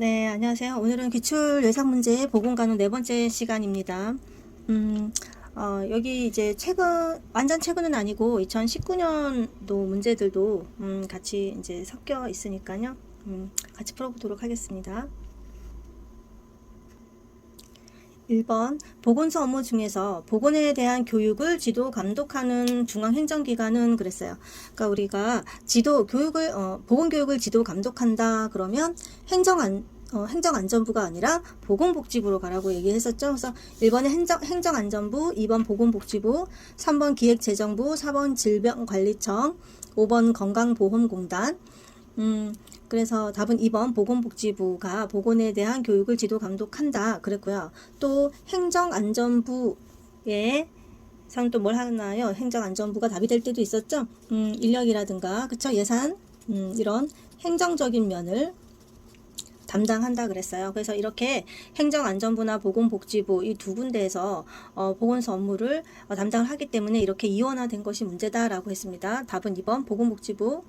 네, 안녕하세요. 오늘은 기출 예상 문제 보공 가능 네 번째 시간입니다. 여기 이제 완전 최근은 아니고 2019년도 문제들도 같이 이제 섞여 있으니까요. 같이 풀어보도록 하겠습니다. 1번 보건소 업무 중에서 보건에 대한 교육을 지도 감독하는 중앙행정기관은 그랬어요. 그러니까 우리가 보건교육을 지도 감독한다 그러면 행정안전부가 아니라 보건복지부로 가라고 얘기했었죠. 그래서 1번에 행정안전부, 2번 보건복지부, 3번 기획재정부, 4번 질병관리청, 5번 건강보험공단. 그래서 답은 2번 보건복지부가 보건에 대한 교육을 지도 감독한다 그랬고요. 또 행정안전부에 또 뭘 하나요? 행정안전부가 답이 될 때도 있었죠. 인력이라든가 그쵸, 예산 이런 행정적인 면을 담당한다 그랬어요. 그래서 이렇게 행정안전부나 보건복지부 이 두 군데에서 보건소 업무를 담당을 하기 때문에 이렇게 이원화된 것이 문제다라고 했습니다. 답은 2번 보건복지부.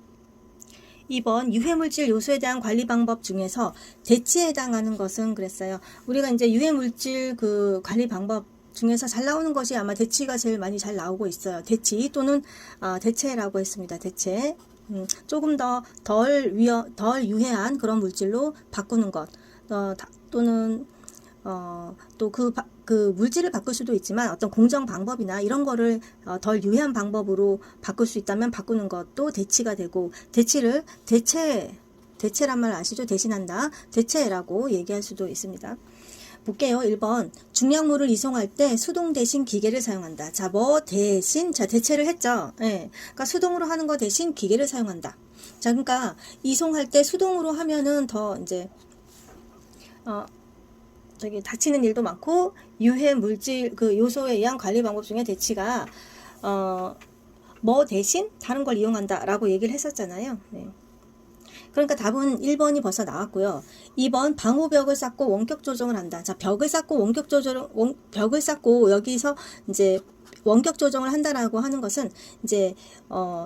2번 유해물질 요소에 대한 관리 방법 중에서 대치에 해당하는 것은 그랬어요. 우리가 이제 유해물질 그 관리 방법 중에서 잘 나오는 것이 아마 대치가 제일 많이 잘 나오고 있어요. 대치 또는 대체라고 했습니다. 대체. 조금 더 덜 유해한 그런 물질로 바꾸는 것, 또는 또 그 물질을 바꿀 수도 있지만 어떤 공정 방법이나 이런 거를 덜 유해한 방법으로 바꿀 수 있다면 바꾸는 것도 대치가 되고, 대체란 말 아시죠? 대신한다, 대체라고 얘기할 수도 있습니다. 볼게요. 1번 중량물을 이송할 때 수동 대신 기계를 사용한다. 자, 뭐 대신? 자, 대체를 했죠. 예. 그러니까 수동으로 하는 거 대신 기계를 사용한다. 자, 그러니까 이송할 때 수동으로 하면은 더 이제 다치는 일도 많고, 유해 물질 그 요소에 의한 관리 방법 중에 대치가 뭐 대신 다른 걸 이용한다라고 얘기를 했었잖아요. 네. 그러니까 답은 1번이 벌써 나왔고요. 2번 방호벽을 쌓고 원격 조정을 한다. 자, 벽을 쌓고 여기서 이제 원격 조정을 한다라고 하는 것은 이제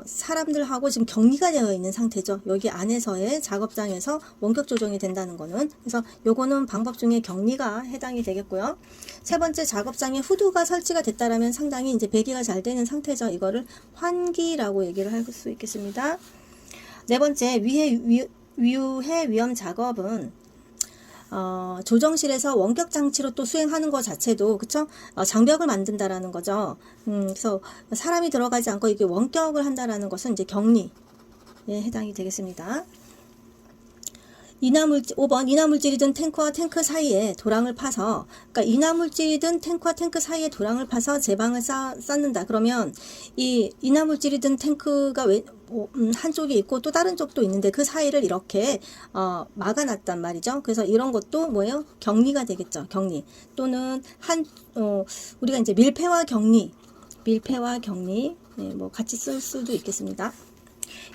사람들하고 지금 격리가 되어 있는 상태죠. 여기 안에서의 작업장에서 원격 조정이 된다는 거는. 그래서 요거는 방법 중에 격리가 해당이 되겠고요. 세 번째, 작업장에 후드가 설치가 됐다라면 상당히 이제 배기가 잘 되는 상태죠. 이거를 환기라고 얘기를 할 수 있겠습니다. 네 번째, 유해 위험 작업은 조정실에서 원격 장치로 또 수행하는 것 자체도, 그쵸? 장벽을 만든다라는 거죠. 그래서 사람이 들어가지 않고 이게 원격을 한다라는 것은 이제 격리에 해당이 되겠습니다. 5번 인화물질이든 탱크와 탱크 사이에 도랑을 파서, 그러니까 인화물질이든 탱크와 탱크 사이에 도랑을 파서 제방을 쌓는다. 그러면 이 인화물질이든 탱크가 한쪽이 있고 또 다른 쪽도 있는데 그 사이를 이렇게 막아놨단 말이죠. 그래서 이런 것도 뭐예요? 격리가 되겠죠. 격리. 또는 우리가 이제 밀폐와 격리, 네, 뭐 같이 쓸 수도 있겠습니다.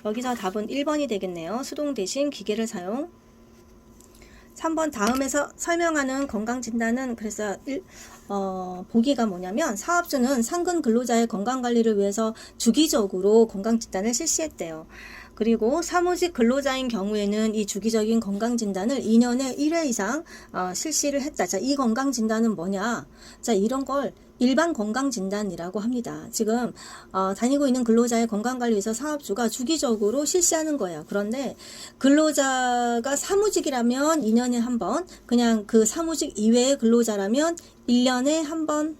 여기서 답은 1번이 되겠네요. 수동 대신 기계를 사용. 3번 다음에서 설명하는 건강진단은, 그래서 보기가 뭐냐면, 사업주는 상근 근로자의 건강관리를 위해서 주기적으로 건강진단을 실시했대요. 그리고 사무직 근로자인 경우에는 이 주기적인 건강진단을 2년에 1회 이상 실시를 했다. 자, 이 건강진단은 뭐냐? 자, 이런 걸 일반 건강진단이라고 합니다. 지금 다니고 있는 근로자의 건강관리를 위해서 사업주가 주기적으로 실시하는 거예요. 그런데 근로자가 사무직이라면 2년에 한 번, 그냥 그 사무직 이외의 근로자라면 1년에 한 번,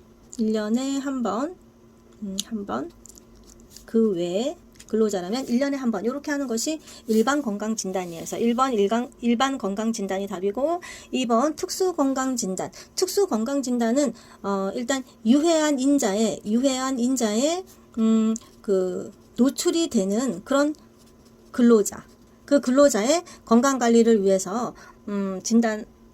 그 외에 근로자라면 1년에 한 번, 이렇게 하는 것이 일반 건강진단이에요. 그래서 1번 일반 건강진단이 답이고, 2번 특수건강진단. 특수건강진단은 일단 유해한 인자에 그 노출이 되는 그런 근로자, 그 근로자의 건강관리를 위해서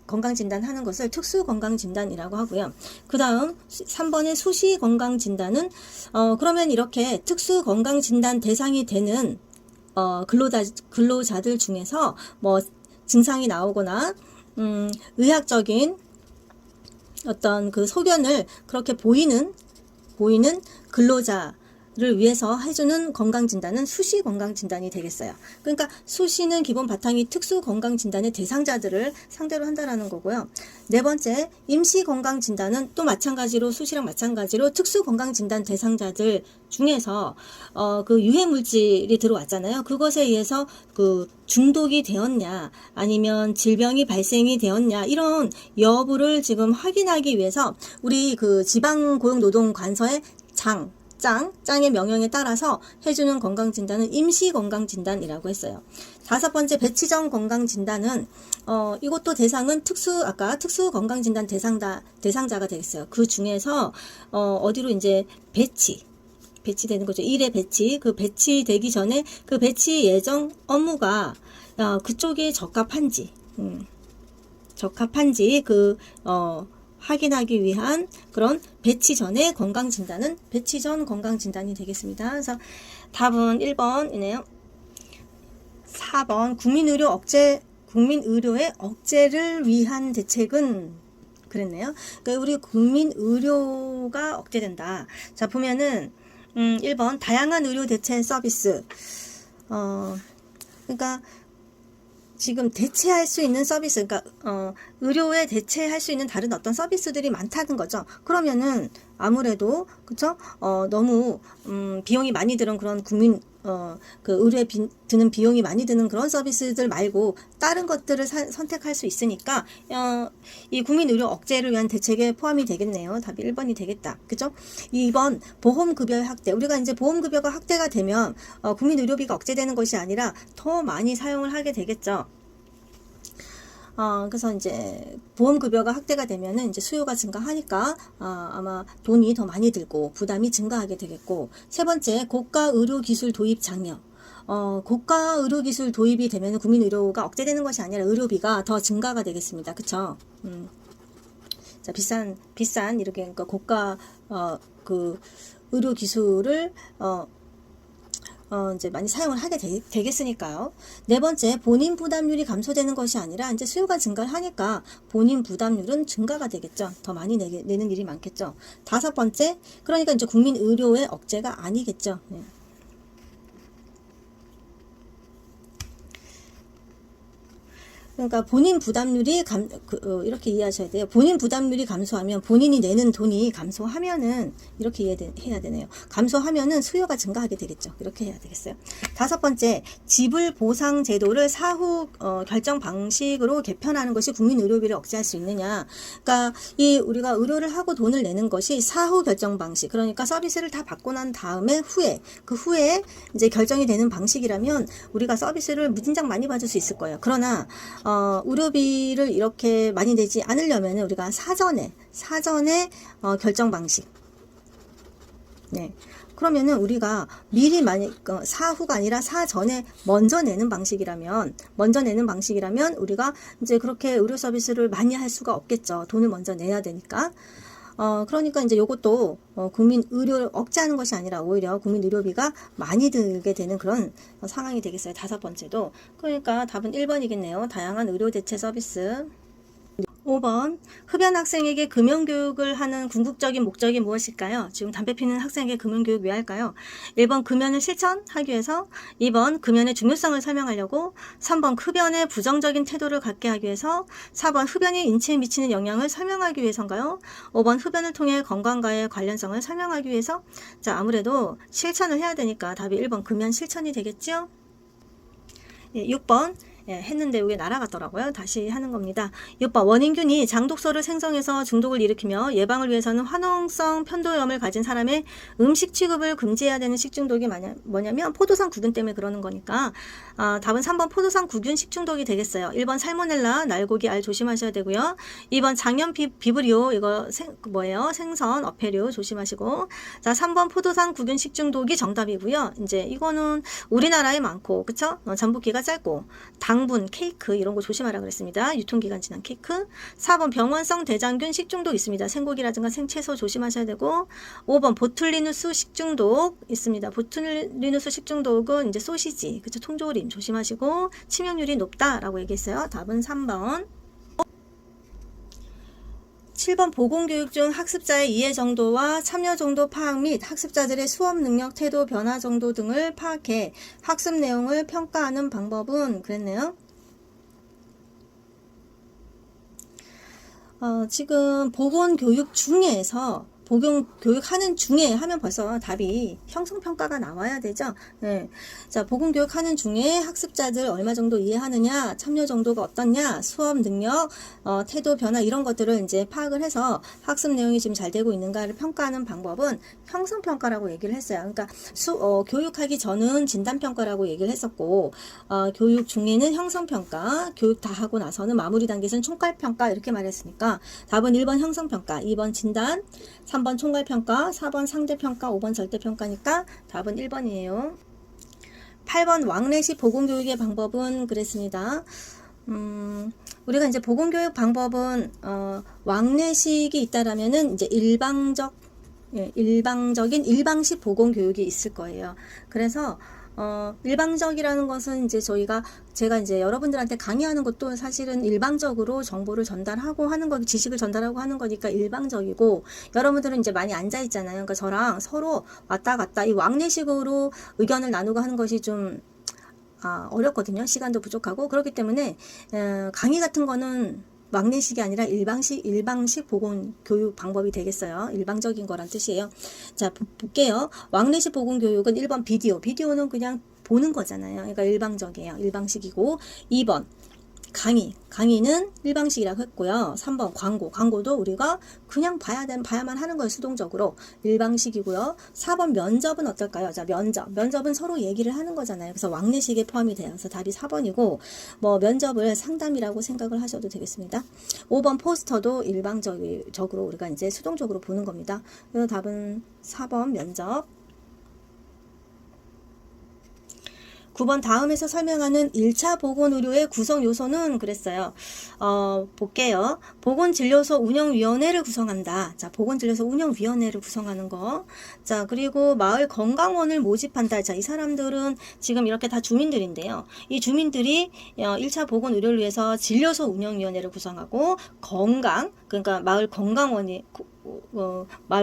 건강진단 하는 것을 특수건강진단이라고 하고요. 그 다음 3번의 수시건강진단은 그러면 이렇게 특수건강진단 대상이 되는 근로자들 중에서 뭐 증상이 나오거나 의학적인 어떤 그 소견을 그렇게 보이는 근로자 위해서 해주는 건강진단은 수시 건강진단이 되겠어요. 그러니까 수시는 기본 바탕이 특수 건강진단의 대상자들을 상대로 한다라는 거고요. 네 번째, 임시 건강진단은 또 마찬가지로 수시랑 마찬가지로 특수 건강진단 대상자들 중에서 그 유해물질이 들어왔잖아요. 그것에 의해서 그 중독이 되었냐 아니면 질병이 발생이 되었냐 이런 여부를 지금 확인하기 위해서 우리 그 지방고용노동관서의 짱의 명령에 따라서 해주는 건강진단은 임시건강진단이라고 했어요. 다섯 번째, 배치 전 건강진단은 이것도 대상은 아까 특수건강진단 대상자가 되겠어요. 그 중에서 어디로 이제 배치되는 거죠. 일의 배치, 그 배치되기 전에 그 배치 예정 업무가 그쪽에 적합한지 확인하기 위한 그런 배치 전의 건강진단은 배치 전 건강진단이 되겠습니다. 그래서 답은 1번이네요. 4번, 국민의료의 억제를 위한 대책은 그랬네요. 그러니까 우리 국민의료가 억제된다. 자, 보면은 1번, 다양한 의료 대체 서비스. 그러니까 지금 대체할 수 있는 서비스, 그러니까 의료에 대체할 수 있는 다른 어떤 서비스들이 많다는 거죠. 그러면은 아무래도 그쵸? 너무 비용이 많이 드는 그런 그 의료에 드는 비용이 많이 드는 그런 서비스들 말고 다른 것들을 선택할 수 있으니까 이 국민의료 억제를 위한 대책에 포함이 되겠네요. 답이 1번이 되겠다. 그죠? 2번, 보험급여 확대. 우리가 이제 보험급여가 확대가 되면 국민의료비가 억제되는 것이 아니라 더 많이 사용을 하게 되겠죠. 그래서 이제 보험급여가 확대가 되면은 이제 수요가 증가하니까 아마 돈이 더 많이 들고 부담이 증가하게 되겠고. 세 번째, 고가 의료기술 도입 장려. 고가 의료기술 도입이 되면은 국민의료가 억제되는 것이 아니라 의료비가 더 증가가 되겠습니다. 그쵸? 자, 비싼 이렇게 그러니까 고가 그 의료기술을 이제 많이 사용을 하게 되겠으니까요. 네 번째, 본인 부담률이 감소되는 것이 아니라 이제 수요가 증가를 하니까 본인 부담률은 증가가 되겠죠. 더 많이 내는 일이 많겠죠. 다섯 번째, 그러니까 이제 국민 의료의 억제가 아니겠죠. 네. 그러니까 본인 부담률이 이렇게 이해하셔야 돼요. 본인 부담률이 감소하면 본인이 내는 돈이 감소하면은 이렇게 이해해야 되네요. 감소하면은 수요가 증가하게 되겠죠. 이렇게 해야 되겠어요. 다섯 번째, 지불 보상 제도를 사후 결정 방식으로 개편하는 것이 국민 의료비를 억제할 수 있느냐. 그러니까 우리가 의료를 하고 돈을 내는 것이 사후 결정 방식. 그러니까 서비스를 다 받고 난 다음에 그 후에 이제 결정이 되는 방식이라면 우리가 서비스를 무진장 많이 받을 수 있을 거예요. 그러나 의료비를 이렇게 많이 내지 않으려면 우리가 사전에 결정 방식. 네. 그러면은 우리가 미리 사후가 아니라 사전에 먼저 내는 방식이라면 우리가 이제 그렇게 의료 서비스를 많이 할 수가 없겠죠. 돈을 먼저 내야 되니까. 그러니까 이제 요것도 국민 의료를 억제하는 것이 아니라 오히려 국민 의료비가 많이 들게 되는 그런 상황이 되겠어요. 다섯 번째도. 그러니까 답은 1번이겠네요. 다양한 의료 대체 서비스. 5번, 흡연 학생에게 금연교육을 하는 궁극적인 목적이 무엇일까요? 지금 담배 피는 학생에게 금연교육 왜 할까요? 1번, 금연을 실천하기 위해서. 2번, 금연의 중요성을 설명하려고. 3번, 흡연의 부정적인 태도를 갖게 하기 위해서. 4번, 흡연이 인체에 미치는 영향을 설명하기 위해서인가요? 5번, 흡연을 통해 건강과의 관련성을 설명하기 위해서. 자, 아무래도 실천을 해야 되니까 답이 1번, 금연 실천이 되겠죠? 6번, 했는데 이게 날아갔더라고요. 다시 하는 겁니다. 6번, 원인균이 장독소를 생성해서 중독을 일으키며 예방을 위해서는 화농성 편도염을 가진 사람의 음식 취급을 금지해야 되는 식중독이 뭐냐면 포도상 구균 때문에 그러는 거니까 답은 3번 포도상 구균 식중독이 되겠어요. 1번 살모넬라, 날고기, 알 조심하셔야 되고요. 2번 장염 비브리오, 이거 생선, 어패류 조심하시고. 자, 3번 포도상 구균 식중독이 정답이고요. 이제 이거는 우리나라에 많고, 그쵸? 잠복기가 짧고, 당분, 케이크 이런 거 조심하라 그랬습니다. 유통기간 지난 케이크. 4번 병원성 대장균 식중독 있습니다. 생고기라든가 생채소 조심하셔야 되고. 5번 보툴리누스 식중독 있습니다. 보툴리누스 식중독은 이제 소시지, 그쵸? 통조림 조심하시고 치명률이 높다라고 얘기했어요. 답은 3번. 7번 보건교육 중 학습자의 이해 정도와 참여 정도 파악 및 학습자들의 수업 능력, 태도, 변화 정도 등을 파악해 학습 내용을 평가하는 방법은 그랬네요. 지금 보건교육 중에서 보건교육하는 중에 하면 벌써 답이 형성평가가 나와야 되죠. 네. 자, 보건교육하는 중에 학습자들 얼마 정도 이해하느냐, 참여 정도가 어떻냐, 수업 능력, 태도 변화 이런 것들을 이제 파악을 해서 학습 내용이 지금 잘 되고 있는가를 평가하는 방법은 형성평가라고 얘기를 했어요. 그러니까 교육하기 전은 진단평가라고 얘기를 했었고, 교육 중에는 형성평가, 교육 다 하고 나서는 마무리 단계에서는 총괄평가 이렇게 말했으니까 답은 1번 형성평가, 2번 진단, 3번 총괄평가, 4번 상대평가, 5번 절대평가니까 답은 1번이에요. 8번 왕래식 보건교육의 방법은 그랬습니다. 우리가 이제 보건교육 방법은 왕래식이 있다라면은 이제 일방적인 일방식 보건교육이 있을 거예요. 그래서 일방적이라는 것은 이제 제가 이제 여러분들한테 강의하는 것도 사실은 일방적으로 정보를 전달하고 하는 거, 지식을 전달하고 하는 거니까 일방적이고, 여러분들은 이제 많이 앉아 있잖아요. 그러니까 저랑 서로 왔다 갔다 이 왕래식으로 의견을 나누고 하는 것이 좀 어렵거든요. 시간도 부족하고. 그렇기 때문에 강의 같은 거는 왕래식이 아니라 일방식 보건 교육 방법이 되겠어요. 일방적인 거란 뜻이에요. 자, 볼게요. 왕래식 보건 교육은 1번 비디오는 그냥 보는 거잖아요. 그러니까 일방적이에요. 일방식이고, 2번 강의는 일방식이라고 했고요. 3번 광고도 우리가 그냥 봐야만 하는 거예요. 수동적으로 일방식이고요. 4번 면접은 어떨까요? 자, 면접은 서로 얘기를 하는 거잖아요. 그래서 왕래식에 포함이 되어서 답이 4번이고, 뭐 면접을 상담이라고 생각을 하셔도 되겠습니다. 5번 포스터도 일방적으로 우리가 이제 수동적으로 보는 겁니다. 그래서 답은 4번 면접. 9번 다음에서 설명하는 1차 보건의료의 구성 요소는 그랬어요. 볼게요. 보건진료소 운영위원회를 구성한다. 자, 보건진료소 운영위원회를 구성하는 거. 자, 그리고 마을 건강원을 모집한다. 자, 이 사람들은 지금 이렇게 다 주민들인데요. 이 주민들이 1차 보건의료를 위해서 진료소 운영위원회를 구성하고 그러니까 마을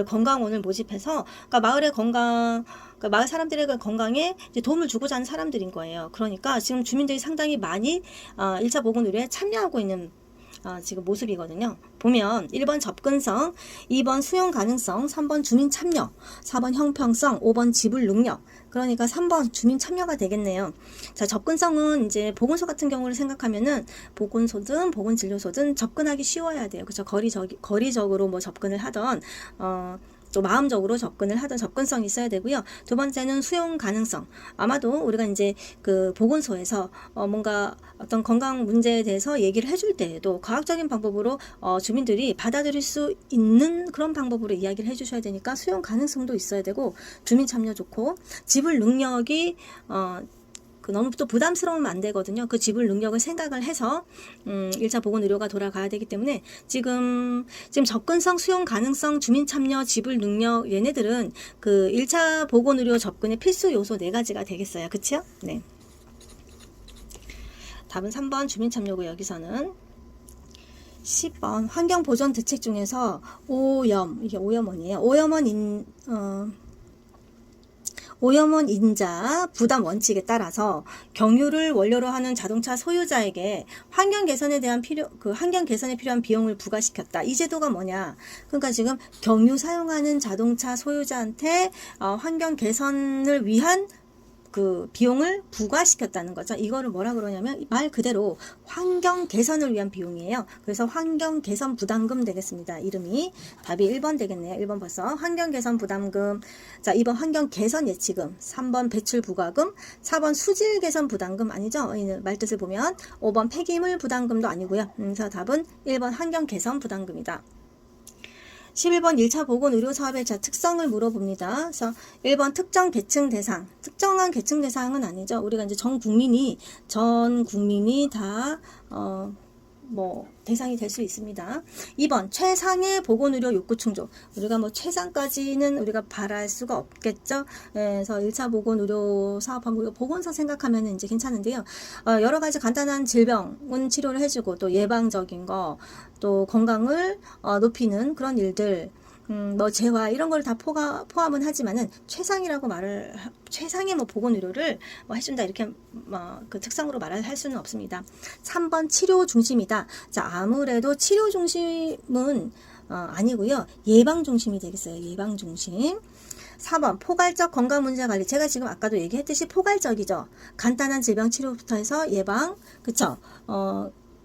건강원을 모집해서, 그러니까 마을 사람들의 건강에 이제 도움을 주고자 하는 사람들인 거예요. 그러니까 지금 주민들이 상당히 많이 1차 보건의료에 참여하고 있는 지금 모습이거든요. 보면 1번 접근성, 2번 수용 가능성, 3번 주민 참여, 4번 형평성, 5번 지불 능력. 그러니까 3번 주민 참여가 되겠네요. 자, 접근성은 이제 보건소 같은 경우를 생각하면은 보건소든 보건진료소든 접근하기 쉬워야 돼요. 그렇죠? 거리적으로 뭐 접근을 하던 또 마음적으로 접근을 하던 접근성이 있어야 되고요. 두 번째는 수용 가능성. 아마도 우리가 이제 그 보건소에서 뭔가 어떤 건강 문제에 대해서 얘기를 해줄 때에도 과학적인 방법으로 주민들이 받아들일 수 있는 그런 방법으로 이야기를 해주셔야 되니까 수용 가능성도 있어야 되고, 주민 참여 좋고, 지불 능력이 너무 또 부담스러우면 안 되거든요. 그 지불 능력을 생각을 해서 1차 보건의료가 돌아가야 되기 때문에 지금 접근성, 수용 가능성, 주민 참여, 지불 능력, 얘네들은 그 1차 보건의료 접근의 필수 요소 4가지가 되겠어요. 그쵸? 네. 답은 3번 주민 참여고, 여기서는 10번 환경보전 대책 중에서 이게 오염원이에요. 오염원 인자 부담 원칙에 따라서 경유를 원료로 하는 자동차 소유자에게 환경 개선에 필요한 비용을 부과시켰다. 이 제도가 뭐냐? 그러니까 지금 경유 사용하는 자동차 소유자한테 환경 개선을 위한 그 비용을 부과시켰다는 거죠. 이거를 뭐라 그러냐면 말 그대로 환경 개선을 위한 비용이에요. 그래서 환경 개선 부담금 되겠습니다. 이름이 답이 1번 되겠네요. 1번 벌써 환경 개선 부담금. 자, 2번 환경 개선 예치금, 3번 배출 부과금, 4번 수질 개선 부담금 아니죠? 말뜻을 보면 5번 폐기물 부담금도 아니고요. 그래서 답은 1번 환경 개선 부담금이다. 11번 1차 보건의료사업의 특성을 물어봅니다. 그래서 1번 특정 계층 대상, 특정한 계층 대상은 아니죠. 우리가 이제 전 국민이 다 뭐 대상이 될 수 있습니다. 2번 최상의 보건의료 욕구 충족. 우리가 뭐 최상까지는 우리가 바랄 수가 없겠죠. 그래서 1차 보건의료 사업하고 보건소 생각하면 이제 괜찮은데요. 여러 가지 간단한 질병은 치료를 해주고 또 예방적인 거, 또 건강을 높이는 그런 일들, 뭐 재활 이런 걸 다 포함은 하지만은 최상의 뭐 보건 의료를 뭐 해준다 이렇게 그 특성으로 말할 수는 없습니다. 3번 치료 중심이다. 자, 아무래도 치료 중심은 아니고요. 예방 중심이 되겠어요. 예방 중심. 4번 포괄적 건강 문제 관리. 제가 지금 아까도 얘기했듯이 포괄적이죠. 간단한 질병 치료부터 해서 예방, 그쵸?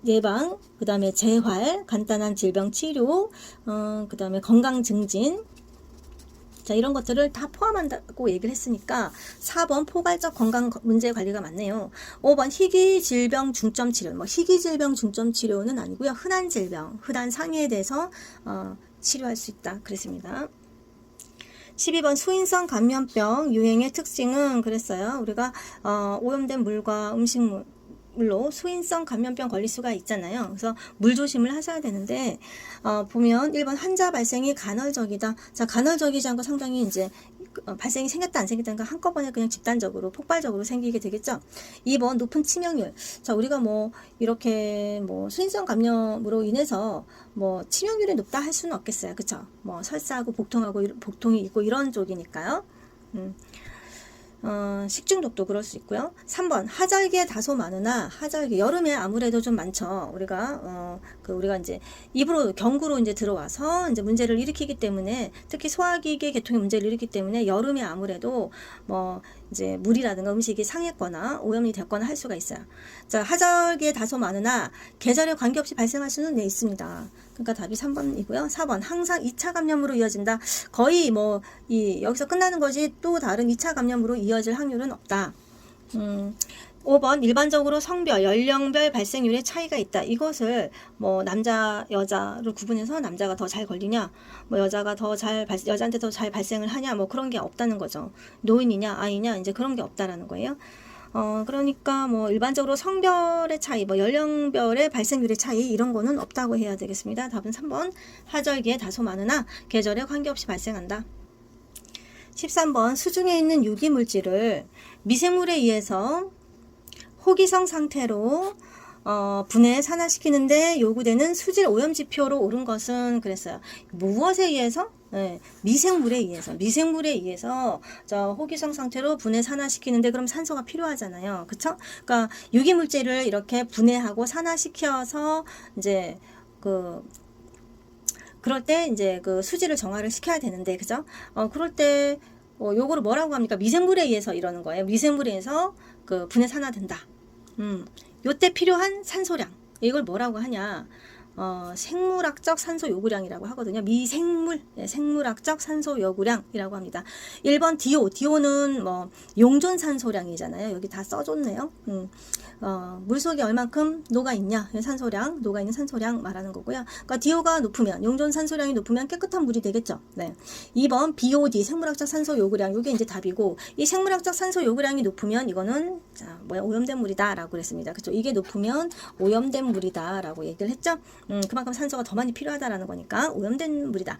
예방, 그 다음에 재활, 간단한 질병 치료, 그 다음에 건강 증진. 자, 이런 것들을 다 포함한다고 얘기를 했으니까 4번 포괄적 건강 문제 관리가 맞네요. 5번 희귀 질병 중점 치료. 뭐 희귀 질병 중점 치료는 아니고요. 흔한 질병, 흔한 상해에 대해서 치료할 수 있다. 그랬습니다. 12번 수인성 감염병 유행의 특징은 그랬어요. 우리가 오염된 물과 음식물로 수인성 감염병 걸릴 수가 있잖아요. 그래서 물 조심을 하셔야 되는데 보면 1번 환자 발생이 간헐적이다. 자, 간헐적이지 않고 상당히 이제 발생이 생겼다 안 생겼다는 거 한꺼번에 그냥 집단적으로 폭발적으로 생기게 되겠죠. 2번 높은 치명률. 자, 우리가 뭐 이렇게 뭐 수인성 감염으로 인해서 뭐 치명률이 높다 할 수는 없겠어요. 그쵸? 뭐 설사하고 복통이 있고 이런 쪽이니까요. 식중독도 그럴 수 있고요. 3번 하절기에 다소 많으나 하절기 여름에 아무래도 좀 많죠. 우리가 이제 입으로 경구로 이제 들어와서 이제 문제를 일으키기 때문에 특히 소화기계 계통의 문제를 일으키기 때문에 여름에 아무래도 뭐 이제 물이라든가 음식이 상했거나 오염이 됐거나 할 수가 있어요. 자, 하절기에 다소 많으나 계절에 관계없이 발생할 수는 있습니다. 그러니까 답이 3번이고요. 4번 항상 2차 감염으로 이어진다. 거의 뭐 여기서 끝나는 거지 또 다른 2차 감염으로 이어질 확률은 없다. 5번 일반적으로 성별, 연령별 발생률의 차이가 있다. 이것을 뭐 남자, 여자를 구분해서 남자가 더 잘 걸리냐, 뭐 여자한테 더 잘 발생을 하냐, 뭐 그런 게 없다는 거죠. 노인이냐, 아이냐, 이제 그런 게 없다라는 거예요. 그러니까 뭐 일반적으로 성별의 차이, 뭐 연령별의 발생률의 차이 이런 거는 없다고 해야 되겠습니다. 답은 3번 하절기에 다소 많으나 계절에 관계없이 발생한다. 13번 수중에 있는 유기물질을 미생물에 의해서 호기성 상태로 분해 산화시키는데 요구되는 수질 오염 지표로 오른 것은 그랬어요. 무엇에 의해서? 네, 미생물에 의해서 저 호기성 상태로 분해 산화시키는데 그럼 산소가 필요하잖아요. 그쵸? 그러니까 유기물질을 이렇게 분해하고 산화시켜서 이제 그럴 때 이제 그 수질을 정화를 시켜야 되는데, 그죠? 그럴 때 요거를 뭐라고 합니까? 미생물에 의해서 이러는 거예요. 미생물에 의해서 그 분해 산화된다. 요때 필요한 산소량. 이걸 뭐라고 하냐? 생물학적 산소 요구량이라고 하거든요. 미생물, 생물학적 산소 요구량이라고 합니다. 1번 DO는 뭐 용존 산소량이잖아요. 여기 다 써줬네요. 물속에 얼만큼 녹아있냐, 산소량, 녹아있는 산소량 말하는 거고요. 그러니까 DO가 높으면, 용존 산소량이 높으면 깨끗한 물이 되겠죠. 네. 2번 BOD, 생물학적 산소 요구량, 이게 이제 답이고, 이 생물학적 산소 요구량이 높으면 이거는 오염된 물이다 라고 그랬습니다. 그렇죠? 이게 높으면 오염된 물이다 라고 얘기를 했죠. 그만큼 산소가 더 많이 필요하다라는 거니까 오염된 물이다.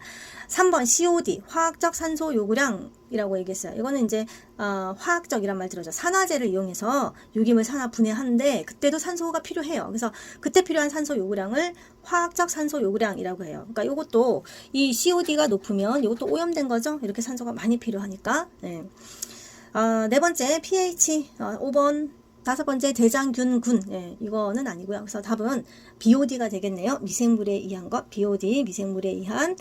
3번 COD, 화학적 산소 요구량이라고 얘기했어요. 이거는 이제 화학적이란 말 들어죠. 산화제를 이용해서 유기물 산화 분해하는데 그때도 산소가 필요해요. 그래서 그때 필요한 산소 요구량을 화학적 산소 요구량이라고 해요. 그러니까 이것도 이 COD가 높으면 이것도 오염된 거죠. 이렇게 산소가 많이 필요하니까. 네. 네 번째 pH 5번 5번째 대장균군. 예, 이거는 아니고요. 그래서 답은 BOD가 되겠네요. 미생물에 의한 것. BOD 미생물에 의한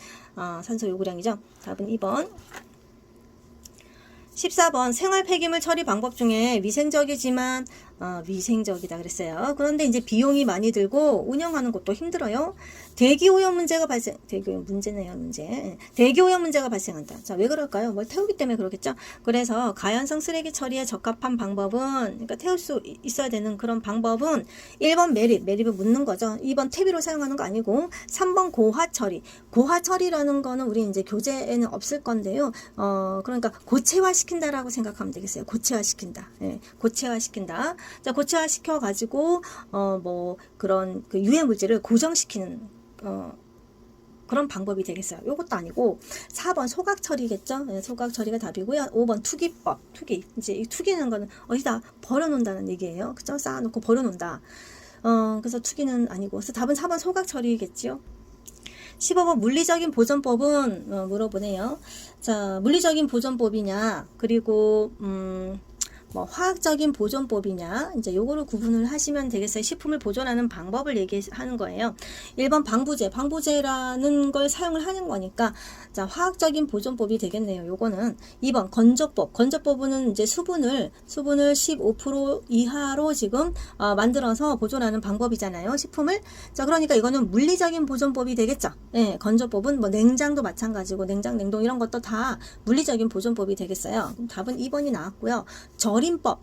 산소 요구량이죠. 답은 2번. 14번 생활 폐기물 처리 방법 중에 위생적이지만 위생적이다 그랬어요. 그런데 이제 비용이 많이 들고 운영하는 것도 힘들어요. 대기오염 문제가 대기오염 문제가 발생한다. 자, 왜 그럴까요? 뭘 태우기 때문에 그러겠죠. 그래서 가연성 쓰레기 처리에 적합한 방법은, 그러니까 태울 수 있어야 되는 그런 방법은 1번 매립을 묻는 거죠. 2번 퇴비로 사용하는 거 아니고 3번 고화 처리. 고화 처리라는 거는 우리 이제 교재에는 없을 건데요. 그러니까 고체화 시킨다라고 생각하면 되겠어요. 고체화 시킨다. 예, 고체화 시킨다. 자, 고체화시켜 가지고 뭐 그런 그 유해 물질을 고정시키는 그런 방법이 되겠어요. 요것도 아니고 4번 소각 처리겠죠. 네, 소각 처리가 답이고요. 5번 투기법. 투기. 이제 이 투기는 거는 어디다 버려놓는다는 얘기예요. 그죠? 쌓아놓고 버려놓는다. 그래서 투기는 아니고. 그래서 답은 4번 소각 처리겠지요. 15번 물리적인 보존법은 물어보네요. 자, 물리적인 보존법이냐, 그리고 뭐 화학적인 보존법이냐, 이제 요거를 구분을 하시면 되겠어요. 식품을 보존하는 방법을 얘기하는 거예요. 1번 방부제, 방부제라는 걸 사용을 하는 거니까, 자, 화학적인 보존법이 되겠네요. 요거는 2번 건조법, 건조법은 이제 수분을 15% 이하로 지금 만들어서 보존하는 방법이잖아요. 식품을. 자, 그러니까 이거는 물리적인 보존법이 되겠죠. 예, 건조법은 뭐 냉장도 마찬가지고 냉장, 냉동 이런 것도 다 물리적인 보존법이 되겠어요. 그럼 답은 2번이 나왔고요.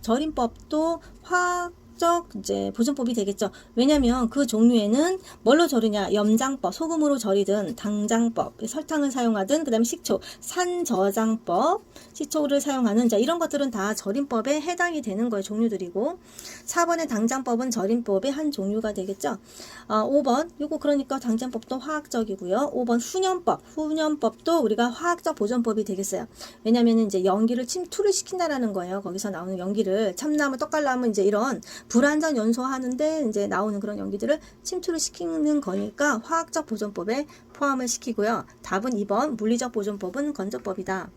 절임법도 화학적 이제 보존법이 되겠죠. 왜냐면 그 종류에는 뭘로 절이냐? 염장법, 소금으로 절이든 당장법, 설탕을 사용하든 그다음에 식초, 산저장법, 식초를 사용하는 자 이런 것들은 다 절임법에 해당이 되는 거예요. 종류들이고 4번의 당장법은 절임법의 한 종류가 되겠죠. 5번 요거 그러니까 당장법도 화학적이고요. 5번 훈연법도 우리가 화학적 보존법이 되겠어요. 왜냐면은 이제 연기를 침투를 시킨다라는 거예요. 거기서 나오는 연기를 참나무, 떡갈나무 이제 이런 불완전 연소 하는데 이제 나오는 그런 연기들을 침투를 시키는 거니까 화학적 보존법에 포함을 시키고요. 답은 2번 물리적 보존법은 건조법이다.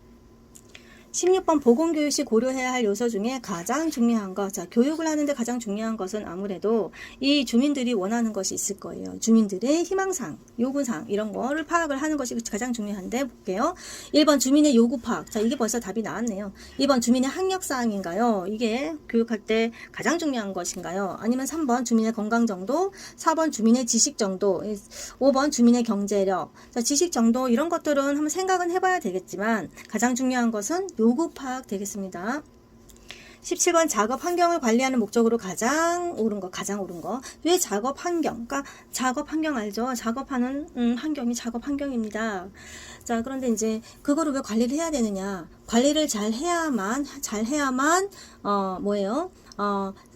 16번 보건교육 시 고려해야 할 요소 중에 가장 중요한 것. 자, 교육을 하는데 가장 중요한 것은 아무래도 이 주민들이 원하는 것이 있을 거예요. 주민들의 희망사항, 요구사항 이런 거를 파악을 하는 것이 가장 중요한데 볼게요. 1번 주민의 요구 파악. 자, 이게 벌써 답이 나왔네요. 2번 주민의 학력사항인가요? 이게 교육할 때 가장 중요한 것인가요? 아니면 3번 주민의 건강 정도, 4번 주민의 지식 정도, 5번 주민의 경제력. 자, 지식 정도 이런 것들은 한번 생각은 해봐야 되겠지만 가장 중요한 것은 요구 파악 되겠습니다. 17번 작업 환경을 관리하는 목적으로 가장 옳은 거. 왜 작업 환경? 그러니까 작업 환경 알죠? 작업하는 환경이 작업 환경입니다. 자, 그런데 이제 그거를 왜 관리를 해야 되느냐? 관리를 잘 해야만 뭐예요?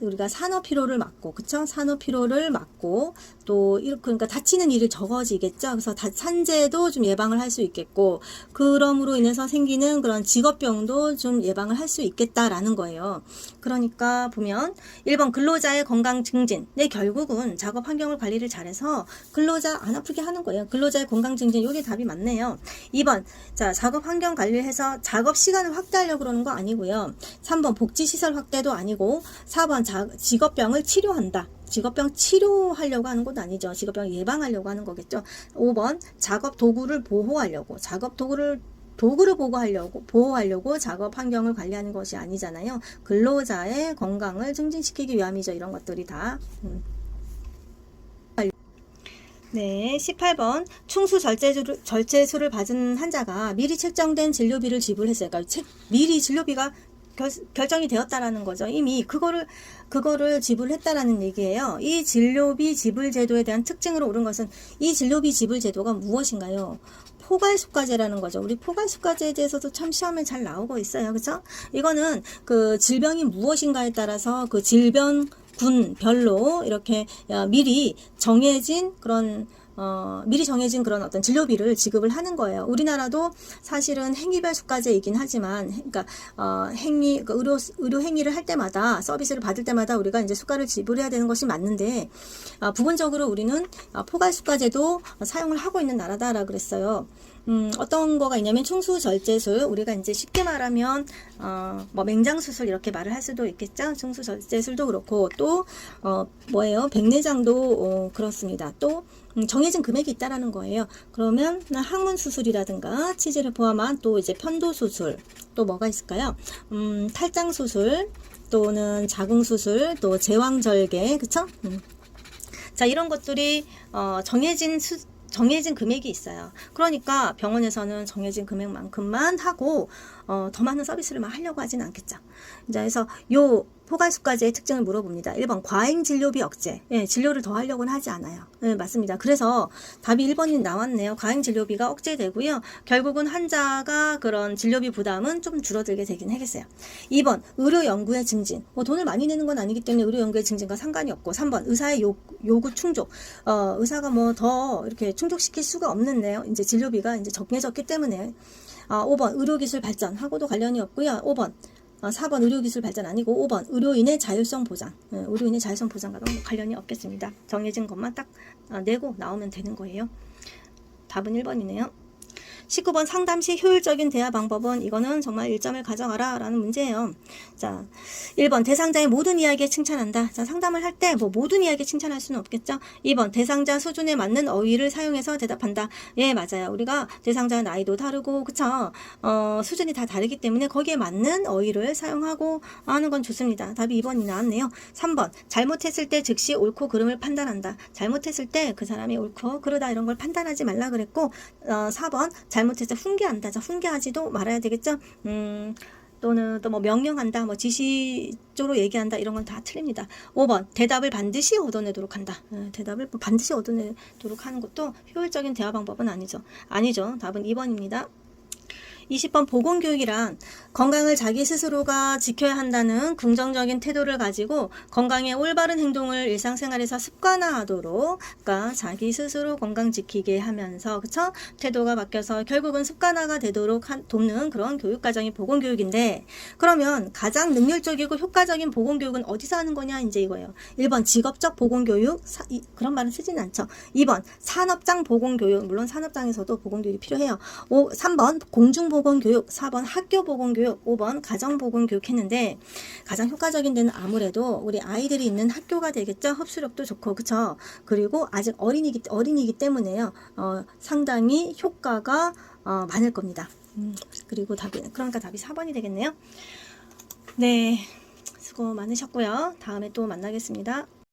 우리가 산업 피로를 막고, 그쵸? 산업 피로를 막고, 또, 그러니까 다치는 일이 적어지겠죠? 그래서 산재도 좀 예방을 할 수 있겠고, 그럼으로 인해서 생기는 그런 직업병도 좀 예방을 할 수 있겠다라는 거예요. 그러니까 보면, 1번 근로자의 건강 증진. 네, 결국은 작업 환경을 관리를 잘해서 근로자 안 아프게 하는 거예요. 근로자의 건강 증진. 요게 답이 맞네요. 2번, 자, 작업 환경 관리를 해서 작업 시간을 확대하려고 그러는 거 아니고요. 3번 복지시설 확대도 아니고, 4번 직업병을 치료한다. 직업병 치료하려고 하는 건 아니죠. 직업병 예방하려고 하는 거겠죠. 5번 작업 도구를 보호하려고. 작업 도구를 보호하려고 작업 환경을 관리하는 것이 아니잖아요. 근로자의 건강을 증진시키기 위함이죠. 이런 것들이 다. 네, 18번 충수 절제수를 받은 환자가 미리 책정된 진료비를 지불했어요. 그러니까 미리 진료비가 결정이 되었다라는 거죠. 이미 그거를 지불했다라는 얘기예요. 이 진료비 지불 제도에 대한 특징으로 옳은 것은 이 진료비 지불 제도가 무엇인가요? 포괄수가제라는 거죠. 우리 포괄수가제에 대해서도 참 시험에 잘 나오고 있어요. 그렇죠? 이거는 그 질병이 무엇인가에 따라서 그 질병군별로 이렇게 미리 정해진 그런 어떤 진료비를 지급을 하는 거예요. 우리나라도 사실은 행위별 수가제이긴 하지만, 그러니까, 의료 행위를 할 때마다, 서비스를 받을 때마다 우리가 이제 수가를 지불해야 되는 것이 맞는데, 부분적으로 우리는 포괄수가제도 사용을 하고 있는 나라다라고 그랬어요. 어떤 거가 있냐면 충수절제술, 우리가 이제 쉽게 말하면 뭐 맹장수술 이렇게 말을 할 수도 있겠죠. 충수절제술도 그렇고 또 뭐예요? 백내장도 그렇습니다. 또 정해진 금액이 있다라는 거예요. 그러면 항문수술이라든가 치질을 포함한 또 이제 편도수술, 또 뭐가 있을까요? 탈장수술, 또는 자궁수술, 또 제왕절개, 그쵸? 자, 이런 것들이 정해진 금액이 있어요. 그러니까 병원에서는 정해진 금액만큼만 하고 더 많은 서비스를 막 하려고 하지는 않겠죠. 자, 그래서 요 포괄수까지의 특징을 물어봅니다. 1번 과잉 진료비 억제. 예, 진료를 더 하려고는 하지 않아요. 예, 맞습니다. 그래서 답이 1번이 나왔네요. 과잉 진료비가 억제되고요. 결국은 환자가 그런 진료비 부담은 좀 줄어들게 되긴 하겠어요. 2번 의료 연구의 증진. 뭐 돈을 많이 내는 건 아니기 때문에 의료 연구의 증진과 상관이 없고 3번 의사의 요구 충족. 의사가 뭐 더 이렇게 충족시킬 수가 없는데요. 이제 진료비가 이제 정해졌기 때문에 5번 의료기술 발전하고도 관련이 없고요. 4번 의료기술 발전 아니고 5번 의료인의 자율성 보장. 의료인의 자율성 보장과도 관련이 없겠습니다. 정해진 것만 딱 내고 나오면 되는 거예요. 답은 1번이네요. 19번 상담 시 효율적인 대화 방법은 이거는 정말 1점을 가져가라 라는 문제예요. 자, 1번 대상자의 모든 이야기에 칭찬한다. 자, 상담을 할 때 뭐 모든 이야기에 칭찬할 수는 없겠죠. 2번 대상자 수준에 맞는 어휘를 사용해서 대답한다. 예, 맞아요. 우리가 대상자 나이도 다르고 그쵸? 수준이 다 다르기 때문에 거기에 맞는 어휘를 사용하고 하는 건 좋습니다. 답이 2번이 나왔네요. 3번 잘못했을 때 즉시 옳고 그름을 판단한다. 잘못했을 때 그 사람이 옳고 그러다 이런 걸 판단하지 말라 그랬고 4번 잘못해서 훈계한다. 자, 훈계하지도 말아야 되겠죠. 또는 또 뭐 명령한다, 뭐 지시조로 얘기한다 이런 건 다 틀립니다. 5번 대답을 반드시 얻어내도록 한다. 대답을 반드시 얻어내도록 하는 것도 효율적인 대화 방법은 아니죠. 답은 2번입니다. 20번 보건교육이란 건강을 자기 스스로가 지켜야 한다는 긍정적인 태도를 가지고 건강의 올바른 행동을 일상생활에서 습관화하도록, 그러니까 자기 스스로 건강 지키게 하면서 그쵸? 태도가 바뀌어서 결국은 습관화가 되도록 돕는 그런 교육과정이 보건교육인데, 그러면 가장 능률적이고 효과적인 보건교육은 어디서 하는 거냐 이제 이거예요. 1번 직업적 보건교육, 그런 말은 쓰진 않죠. 2번 산업장 보건교육, 물론 산업장에서도 보건교육이 필요해요. 3번 공중보건교육, 4번 학교보건교육, 5번 가정보건교육 했는데 가장 효과적인 데는 아무래도 우리 아이들이 있는 학교가 되겠죠. 흡수력도 좋고 그쵸. 그리고 아직 어린이기 때문에요. 상당히 효과가 많을 겁니다. 그리고 그러니까 답이 4번이 되겠네요. 네, 수고 많으셨고요. 다음에 또 만나겠습니다.